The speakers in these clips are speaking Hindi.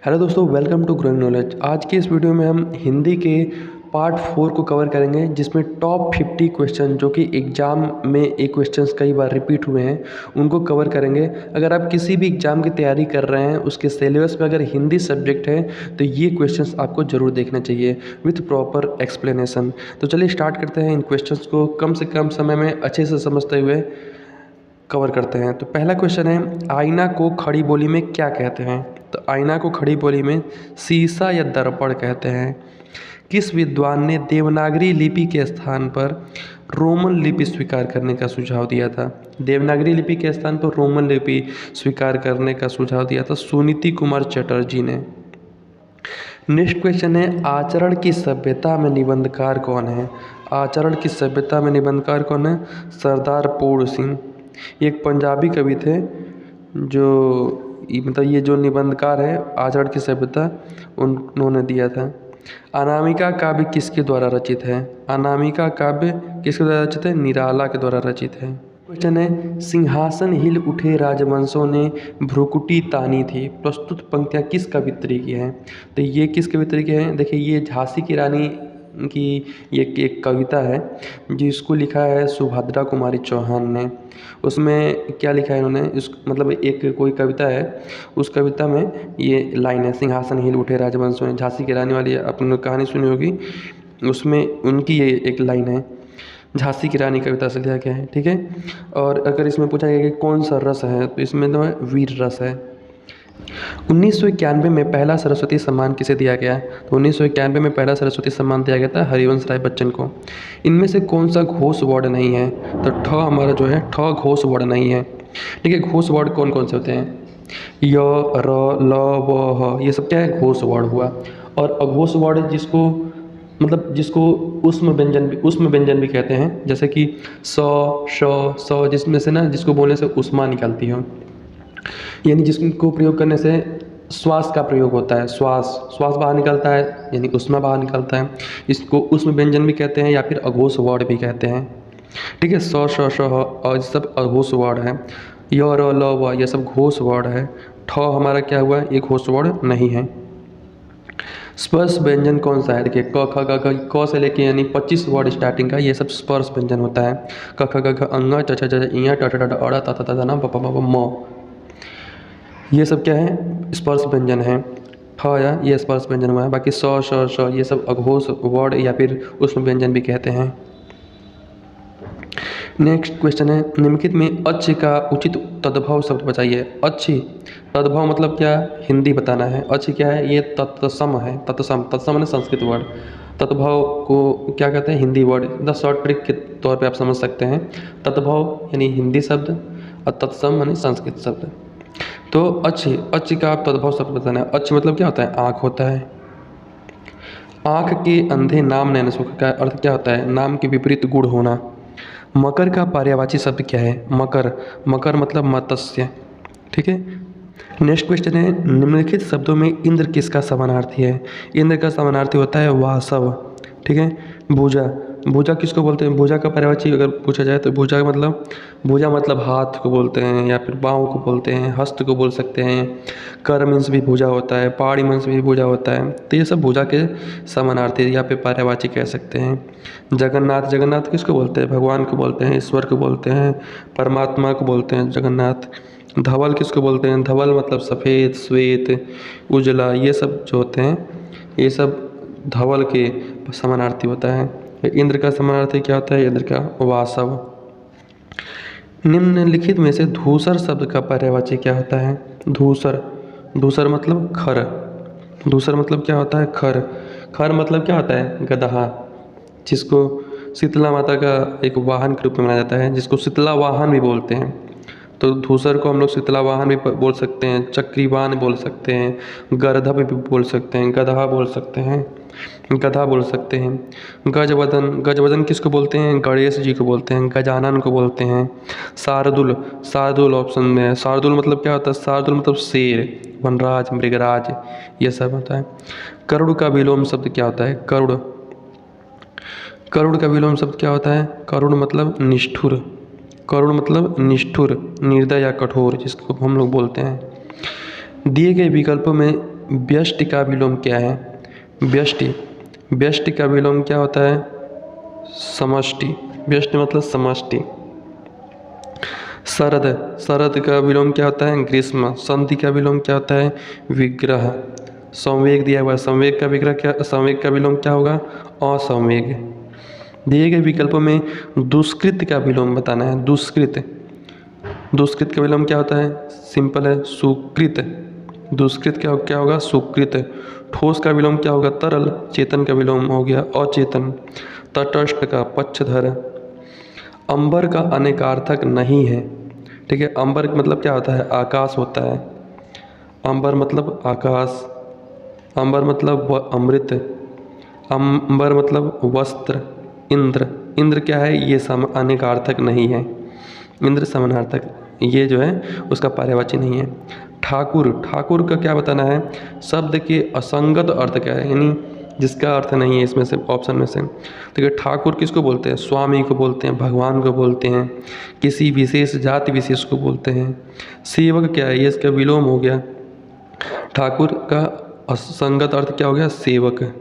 हेलो दोस्तों, वेलकम टू ग्रोइंग नॉलेज। आज के इस वीडियो में हम हिंदी के पार्ट 4 को कवर करेंगे, जिसमें टॉप 50 क्वेश्चन जो कि एग्ज़ाम में ये क्वेश्चंस कई बार रिपीट हुए हैं उनको कवर करेंगे। अगर आप किसी भी एग्ज़ाम की तैयारी कर रहे हैं, उसके सिलेबस में अगर हिंदी सब्जेक्ट है तो ये क्वेश्चंस आपको ज़रूर देखना चाहिए विथ प्रॉपर एक्सप्लेनेशन। तो चलिए स्टार्ट करते हैं। इन क्वेश्चंस को कम से कम समय में अच्छे से समझते हुए कवर करते हैं। तो पहला क्वेश्चन है, आईना को खड़ी बोली में क्या कहते हैं? तो आईना को खड़ी बोली में शीशा या दर्पण कहते हैं। किस विद्वान ने देवनागरी लिपि के स्थान पर रोमन लिपि स्वीकार करने का सुझाव दिया था? देवनागरी लिपि के स्थान पर रोमन लिपि स्वीकार करने का सुझाव दिया था सुनीति कुमार चटर्जी ने। नेक्स्ट क्वेश्चन है, आचरण की सभ्यता में निबंधकार कौन है? आचरण की सभ्यता में निबंधकार कौन है? सरदार पूर्ण सिंह। एक पंजाबी कवि थे जो मतलब ये जो निबंधकार है आचरण की सभ्यता उन्होंने दिया था। अनामिका काव्य किसके द्वारा रचित है? अनामिका काव्य किसके द्वारा रचित है? निराला के द्वारा रचित है। क्वेश्चन है, सिंहासन हिल उठे राजवंशों ने भ्रुकुटी तानी थी, प्रस्तुत पंक्तियाँ किस कवित्री की हैं? तो ये किस कवित्री की हैं? देखिए, ये झांसी की रानी की एक कविता है जिसको लिखा है सुभद्रा कुमारी चौहान ने। उसमें क्या लिखा है इन्होंने, इस मतलब एक कोई कविता है, उस कविता में ये लाइन है, सिंहासन हिल उठे राजवंशों ने। झांसी की रानी वाली आपने कहानी सुनी होगी, उसमें उनकी ये एक लाइन है। झांसी की रानी कविता से लिया गया है, ठीक है। और अगर इसमें पूछा गया कि कौन सा रस है, तो इसमें तो है वीर रस है। 1991 में पहला सरस्वती सम्मान किसे दिया गया? तो 1991 में पहला सरस्वती सम्मान दिया गया था हरिवंश राय बच्चन को। इनमें से कौन सा घोष वर्ड नहीं है? तो ठ हमारा जो है ठ घोष वर्ड नहीं है, ठीक है। घोष वर्ड कौन कौन से होते हैं? य, र, ल, व, ह, ये सब क्या है? घोष वर्ड हुआ। और अघोष वर्ड जिसको मतलब जिसको उष्म व्यंजन भी कहते हैं, जैसे कि स, श, स, जिसमें से ना जिसको बोलने से उष्मा निकलती हो, यानी जिसको प्रयोग करने से श्वास का प्रयोग होता है, श्वास बाहर निकलता है, यानी उष्मा बाहर निकलता है। इसको उष्म व्यंजन भी कहते हैं या फिर अघोष वर्ड भी कहते हैं, ठीक है। स, श, श, ह और ये सब अघोष वर्ड है। य, र, ल, व ये सब घोष वर्ड है। ठ हमारा क्या हुआ? ये घोष वर्ड नहीं है। स्पर्श व्यंजन कौन सा है? देखिए, क, ख, ग, घ, क से लेके यानी 25 वर्ड स्टार्टिंग का ये सब स्पर्श व्यंजन होता है। क, ख, ग, घ, अंग, च, छ, ज, इ, ट, ठ, ड, अ, त, थ, द, न, प, प, म, ये सब क्या है? स्पर्श व्यंजन है। ठ या ये स्पर्श व्यंजन हुआ है। बाकी स, श, श ये सब अघोष वर्ड या फिर उष्म व्यंजन भी कहते हैं। नेक्स्ट क्वेश्चन है, निम्नलिखित में अच्छ का उचित तद्भव शब्द बताइए। अच्छी तद्भव मतलब क्या? हिंदी बताना है। अच्छ क्या है? ये तत्सम है। तत्सम है संस्कृत वर्ड। तद्भव को क्या कहते हैं? Hindi word. The short trick के तौर पे आप समझ सकते हैं। तद्भव यानी हिंदी शब्द और तत्सम यानी संस्कृत शब्द। तो अच्छ का आप तद्भव शब्द बताना है। अच्छ मतलब क्या होता है? आँख होता है। आँख के अंधे नाम नैन सुख का अर्थ क्या होता है? नाम के विपरीत गुण होना। मकर का पर्यायवाची शब्द क्या है? मकर मतलब मत्स्य, ठीक है। नेक्स्ट क्वेश्चन है, निम्नलिखित शब्दों में इंद्र किसका समानार्थी है? इंद्र का समानार्थी होता है वासव, ठीक है। भुजा किसको बोलते हैं? भुजा का पर्यायवाची अगर पूछा जाए तो भुजा मतलब हाथ को बोलते हैं या फिर बाँव को बोलते हैं, हस्त को बोल सकते हैं। कर मीन्स भी भुजा होता है, पहाड़ी मीन्स भी भुजा होता है। तो ये सब भुजा के समानार्थी या फिर पर्यायवाची कह सकते हैं। जगन्नाथ किसको बोलते हैं? भगवान को बोलते हैं, ईश्वर को बोलते हैं, परमात्मा को बोलते हैं जगन्नाथ। धवल किसको बोलते हैं? धवल मतलब सफ़ेद, श्वेत, उजला, ये सब जो होते हैं ये सब धवल के समानार्थी होता है। इंद्र का समानार्थी क्या होता है? इंद्र का वासव। निम्नलिखित में से धूसर शब्द का पर्यायवाची क्या होता है? धूसर मतलब खर। धूसर मतलब क्या होता है? खर मतलब क्या होता है? गदहा, जिसको शीतला माता का एक वाहन के रूप में माना जाता है, जिसको शीतला वाहन भी बोलते हैं। तो धूसर को हम लोग शीतला वाहन भी बोल सकते हैं, चक्रीवान बोल सकते हैं, गर्दभ भी बोल सकते हैं, गधा बोल सकते हैं, गधा बोल सकते हैं। गजवदन किसको बोलते हैं? गणेश जी को बोलते हैं, गजानन को बोलते हैं। शार्दुल ऑप्शन में है। शार्दुल मतलब क्या होता है? शार्दुल मतलब शेर, वनराज, मृगराज, ये सब होता है। करुड़ का विलोम शब्द क्या होता है? करुड़ का विलोम शब्द क्या होता है? करुड़ मतलब निष्ठुर। निर्दय या कठोर, जिसको हम लोग बोलते हैं। दिए गए विकल्पों में व्यष्टि का विलोम क्या है? व्यष्टि, व्यष्टि का विलोम क्या होता है? समष्टि। व्यष्टि मतलब समष्टि। शरद, शरद का विलोम क्या होता है? ग्रीष्म। संधि का विलोम क्या होता है? विग्रह। संवेग दिया हुआ है, संवेग का विग्रह क्या, संवेग का विलोम क्या होगा? असंवेग। दिए गए विकल्पों में दुष्कृत का विलोम बताना है। दुष्कृत, दुष्कृत का विलोम क्या होता है? सिंपल है, सुकृत। दुष्कृत क्या होगा? सुकृत। ठोस का विलोम क्या होगा? तरल। चेतन का विलोम हो गया अचेतन। तटस्थ का पक्षधर। अंबर का अनेकार्थक नहीं है। ठीक है, अंबर मतलब क्या होता है? आकाश होता है। अंबर मतलब आकाश। अंबर मतलब अमृत। अंबर मतलब वस्त्र। इंद्र, इंद्र क्या है? ये अनेकार्थक नहीं है। इंद्र समानार्थक, ये जो है उसका पर्यायवाची नहीं है। ठाकुर, ठाकुर का क्या बताना है? शब्द के असंगत अर्थ क्या है, यानी जिसका अर्थ नहीं है इसमें से, ऑप्शन में से। देखिए ठाकुर किसको बोलते हैं? स्वामी को बोलते हैं, भगवान को बोलते हैं, किसी विशेष जाति विशेष को बोलते हैं। सेवक क्या है? ये इसका विलोम हो गया। ठाकुर का असंगत अर्थ क्या हो गया? सेवक।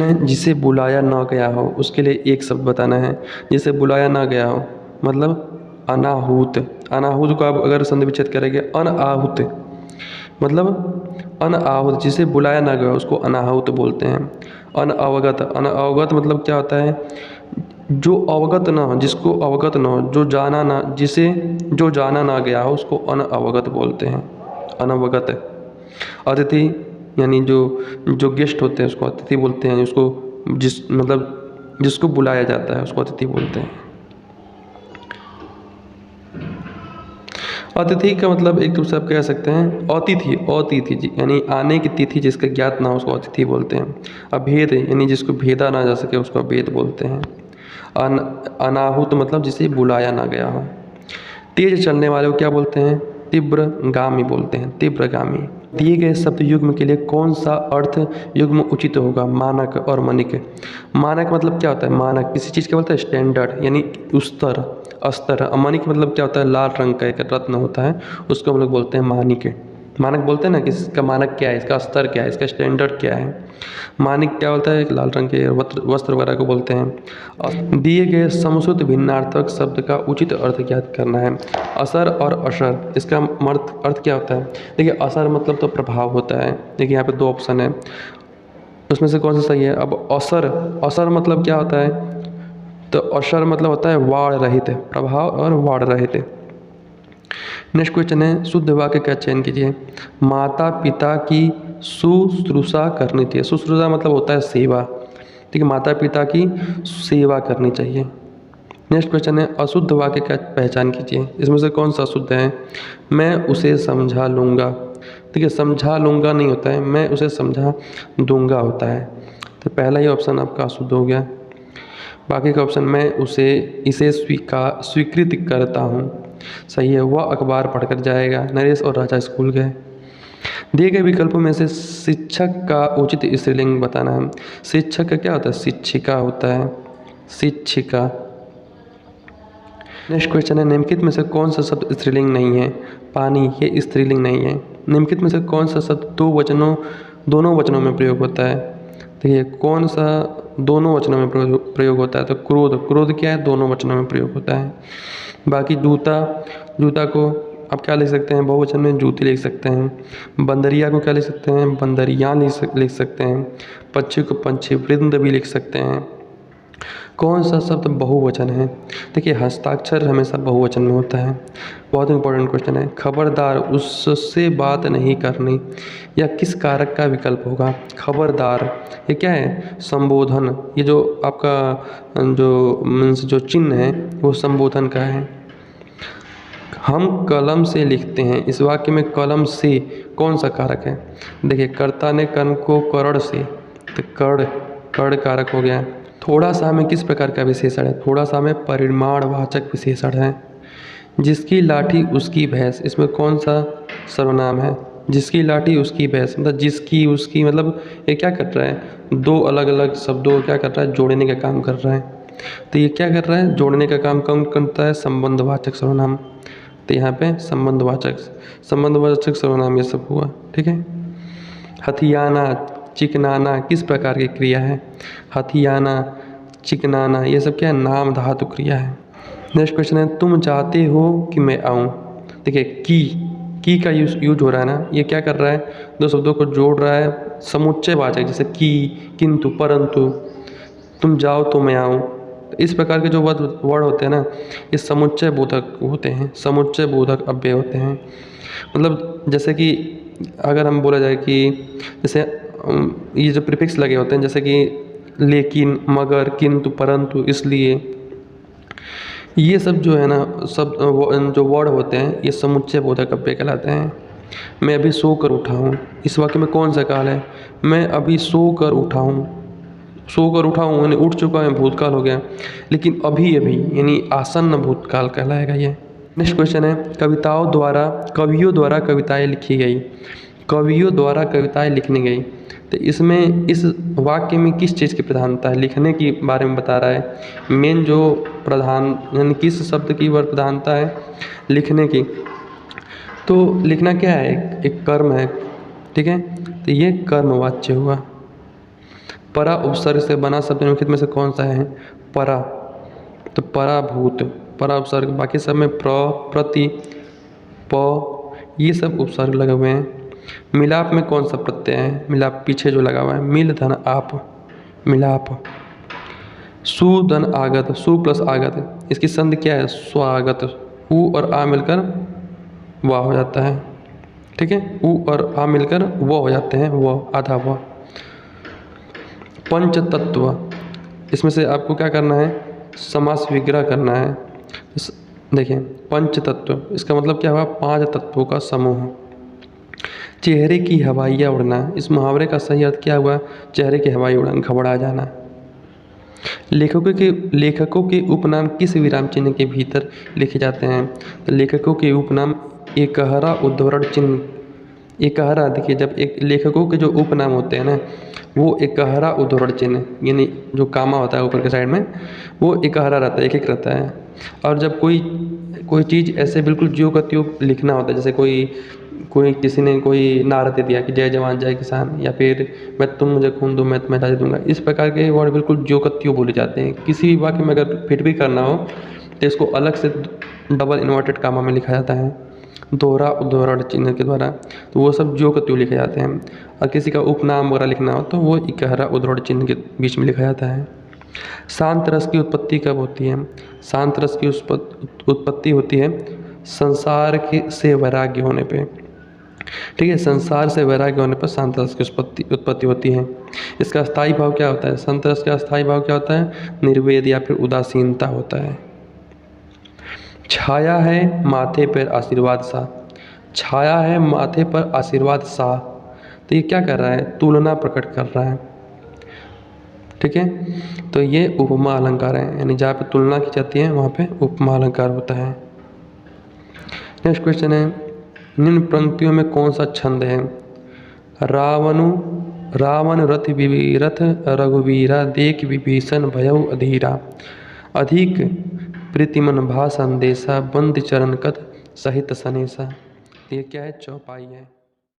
जिसे बुलाया ना गया हो उसके लिए एक शब्द बताना है। जिसे बुलाया ना गया हो मतलब अनाहूत। अनाहूत को आप अगर संधि विच्छेद करेंगे अनाहूत मतलब अनाहूत, जिसे बुलाया ना गया उसको अनाहूत बोलते हैं। अनअवगत, अनअवगत मतलब क्या होता है? जो अवगत ना हो, जिसको अवगत ना हो, जो जाना ना, जिसे जो जाना ना गया हो उसको अनअवगत बोलते हैं, अनवगत। अतिथि यानी जो जो गेस्ट होते हैं उसको अतिथि बोलते हैं। उसको जिसको बुलाया जाता है उसको अतिथि बोलते हैं। अतिथि का मतलब एक दूसरे आप कह सकते हैं अतिथि, अतिथि यानी आने की तिथि जिसका ज्ञात ना हो उसको अतिथि बोलते हैं। अभेद यानी जिसको भेदा ना जा सके उसको अभेद बोलते हैं। अनाहुत मतलब जिसे बुलाया ना गया हो। तेज चलने वाले को क्या बोलते हैं? तीव्रगामी बोलते हैं, तीव्रगामी। दिए गए शब्द युग्म के लिए कौन सा अर्थ युग्म उचित होगा? मानक और मणिक। मानक मतलब क्या होता है? मानक किसी चीज़ का बोलता है स्टैंडर्ड, यानी स्तर, अस्तर। मणिक मतलब क्या होता है? लाल रंग का एक रत्न होता है, उसको हम लोग बोलते हैं मानिक। मानक बोलते हैं ना कि इसका मानक क्या है, इसका स्तर क्या है, इसका स्टैंडर्ड क्या है। मानिक क्या होता है? एक लाल रंग के वस्त्र वगैरह को बोलते हैं। और दिए गए समश्रुत भिन्नार्थक शब्द का उचित अर्थ ज्ञात करना है। असर और असर, इसका अर्थ क्या होता है? देखिए असर मतलब तो प्रभाव होता है। देखिए यहाँ पे दो ऑप्शन है, उसमें से कौन सा सही है? अब असर, असर मतलब क्या होता है? तो असर मतलब होता है वाड़ रहित, प्रभाव और वाड़ रहित। नेक्स्ट क्वेश्चन है शुद्ध वाक्य का चयन कीजिए। माता पिता की शुश्रूषा करनी चाहिए। शुश्रूषा मतलब होता है सेवा, ठीक है, माता पिता की सेवा करनी चाहिए। नेक्स्ट क्वेश्चन है अशुद्ध वाक्य का पहचान कीजिए। इसमें से कौन सा अशुद्ध है? मैं उसे समझा लूँगा। ठीक है, समझा लूँगा नहीं होता है, मैं उसे समझा दूँगा होता है। तो पहला ही ऑप्शन आपका अशुद्ध हो गया। बाकी का ऑप्शन मैं इसे स्वीकृत करता हूँ, सही है। वह अखबार पढ़कर जाएगा। नरेश और राजा स्कूल गए। दिए गए विकल्पों में से शिक्षक का उचित स्त्रीलिंग बताना है। शिक्षक का क्या होता है? शिक्षिका होता है, शिक्षिका। नेक्स्ट क्वेश्चन है निम्नलिखित में से कौन सा शब्द स्त्रीलिंग नहीं है? पानी, ये स्त्रीलिंग नहीं है। निम्नलिखित में से कौन सा शब्द दोनों वचनों में प्रयोग होता है? देखिए कौन सा दोनों वचनों में प्रयोग होता है? तो क्रोध, क्रोध क्या है? दोनों वचनों में प्रयोग होता है। बाकी जूता, जूता को आप क्या लिख सकते हैं? बहुवचन में जूती लिख सकते हैं। बंदरिया को क्या लिख सकते हैं? बंदरियाँ लिख सकते हैं। पक्षी को पंछी वृंद भी लिख सकते हैं। कौन सा शब्द बहुवचन है? देखिए हस्ताक्षर हमेशा बहुवचन में होता है। बहुत इंपॉर्टेंट क्वेश्चन है। खबरदार, उससे बात नहीं करनी, या किस कारक का विकल्प होगा? खबरदार ये क्या है? संबोधन। ये जो आपका जो चिन्ह है वो संबोधन का है। हम कलम से लिखते हैं, इस वाक्य में कलम से कौन सा कारक है? देखिए कर्ता ने कर्म को करण से, तो कर्ण कारक हो गया। थोड़ा सा में किस प्रकार का विशेषण है? थोड़ा सा में परिमाणवाचक विशेषण है। जिसकी लाठी उसकी भैंस, इसमें कौन सा सर्वनाम है? जिसकी लाठी उसकी भैंस मतलब जिसकी उसकी मतलब ये क्या कर रहा है? दो अलग अलग शब्दों को क्या कर रहा है? जोड़ने का काम कर रहा है। तो ये क्या कर रहा है? जोड़ने का काम कौन करता है? संबंधवाचक सर्वनाम। तो यहाँ पे संबंधवाचक सर्वनाम ये सब हुआ, ठीक है। हथियाना, चिकनाना किस प्रकार की क्रिया है? हथियाना, चिकनाना ये सब क्या है? नाम धातु क्रिया है। नेक्स्ट क्वेश्चन है, तुम चाहते हो कि मैं आऊँ। देखिए की का यूज हो रहा है ना, ये क्या कर रहा है? दो शब्दों को जोड़ रहा है, समुच्चयवाचक, जैसे की, किंतु, परंतु, तुम जाओ तो मैं आऊँ। इस प्रकार के जो वर्ड होते हैं ना, ये समुच्चय बोधक होते हैं, समुच्चय बोधक अव्यय होते हैं। मतलब जैसे कि अगर हम बोला जाए कि जैसे ये जो प्रीफिक्स लगे होते हैं, जैसे कि लेकिन, मगर, किंतु, परंतु, इसलिए, ये सब जो है ना, सब जो वर्ड होते हैं ये समुच्चय बोधक अव्यय कहलाते हैं। मैं अभी सो कर उठा हूँ, इस वाक्य में कौन सा काल है? मैं अभी सो कर उठा हूँ। सो कर उठा हूँ यानी उठ चुका है, भूतकाल हो गया, लेकिन अभी अभी यानी आसन्न भूतकाल कहलाएगा ये। नेक्स्ट क्वेश्चन है, कवियों द्वारा कविताएं लिखी गई। कवियों द्वारा कविताएं लिखनी गई, तो इसमें इस वाक्य में किस चीज़ की प्रधानता है? लिखने के बारे में बता रहा है। मेन जो प्रधान यानी किस शब्द की वह प्रधानता है? लिखने की। तो लिखना क्या है? एक कर्म है, ठीक है, तो ये कर्मवाच्य हुआ। परा उपसर्ग से बना शब्द निम्नलिखित में से कौन सा है? परा, तो पराभूत, परा उपसर्ग। बाकी सब में प्र, प्रति, प, ये सब उपसर्ग लगे हुए हैं। मिलाप में कौन सा प्रत्यय है? मिलाप पीछे जो लगा हुआ है, मिल धन आप, मिलाप। सु धन आगत, सु प्लस आगत, इसकी संधि क्या है? स्वागत। उ और आ मिलकर वाह हो जाता है, ठीक है, उ और आ मिलकर वो हो जाते हैं, वो आधा वो। पंच तत्व, इसमें से आपको क्या करना है? समास विग्रह करना है। देखिए पंच तत्व, इसका मतलब क्या हुआ? 5 तत्वों का समूह। चेहरे की हवाइयाँ उड़ना, इस मुहावरे का सही अर्थ क्या हुआ? चेहरे की हवाई उड़ान, घबरा जाना। लेखकों के उपनाम किस विराम चिन्ह के भीतर लिखे जाते हैं? तो लेखकों के उपनाम एकहरा उद्धरण चिन्ह। एकहरा, देखिए जब एक लेखकों के जो उपनाम होते हैं ना, वो एकहरा उद्धरण चिन्ह यानी जो कामा होता है ऊपर के साइड में, वो एकहरा रहता है, एक रहता है। और जब कोई चीज़ ऐसे बिल्कुल ज्यों का त्यों लिखना होता है, जैसे कोई किसी ने कोई नारा दे दिया कि जय जवान जय किसान, या फिर मैं तुम मुझे खून दो मैं तुम्हें आज़ादी दूंगा, इस प्रकार के वर्ड बिल्कुल ज्यों का त्यों बोले जाते हैं। किसी भी वाक्य में अगर फिट भी करना हो तो इसको अलग से डबल इन्वर्टेड कामा में लिखा जाता है, दोहरा उद्धरण चिन्ह के द्वारा, तो वो सब ज्यों का त्यों लिखे जाते हैं। और किसी का उपनाम वगैरह लिखना हो तो वो इकहरा उद्धरण चिन्ह के बीच में लिखा जाता है। शांत रस की उत्पत्ति कब होती है? शांत रस की उत्पत्ति होती है संसार से वैराग्य होने पे, ठीक है, संसार से वैराग्य होने पर शांत रस की उत्पत्ति होती है। इसका स्थायी भाव क्या होता है? शांत रस का स्थायी भाव क्या होता है? निर्वेद या फिर उदासीनता होता है। छाया है माथे पर आशीर्वाद सा, छाया है माथे पर आशीर्वाद सा, तो ये क्या कर रहा है? तुलना प्रकट कर रहा है, ठीक है, तो ये उपमा अलंकार है, यानी जहाँ पे तुलना की जाती है वहाँ पे उपमा अलंकार होता है। नेक्स्ट क्वेश्चन है, निम्न पंक्तियों में कौन सा छंद है? रावण रथ रघुवीरा देख विभीषण भयउ अधीरा, अधिक प्रीतिमन भा संदेशा बंद चरण कत सहित सनेसा, ये क्या है? चौपाई है।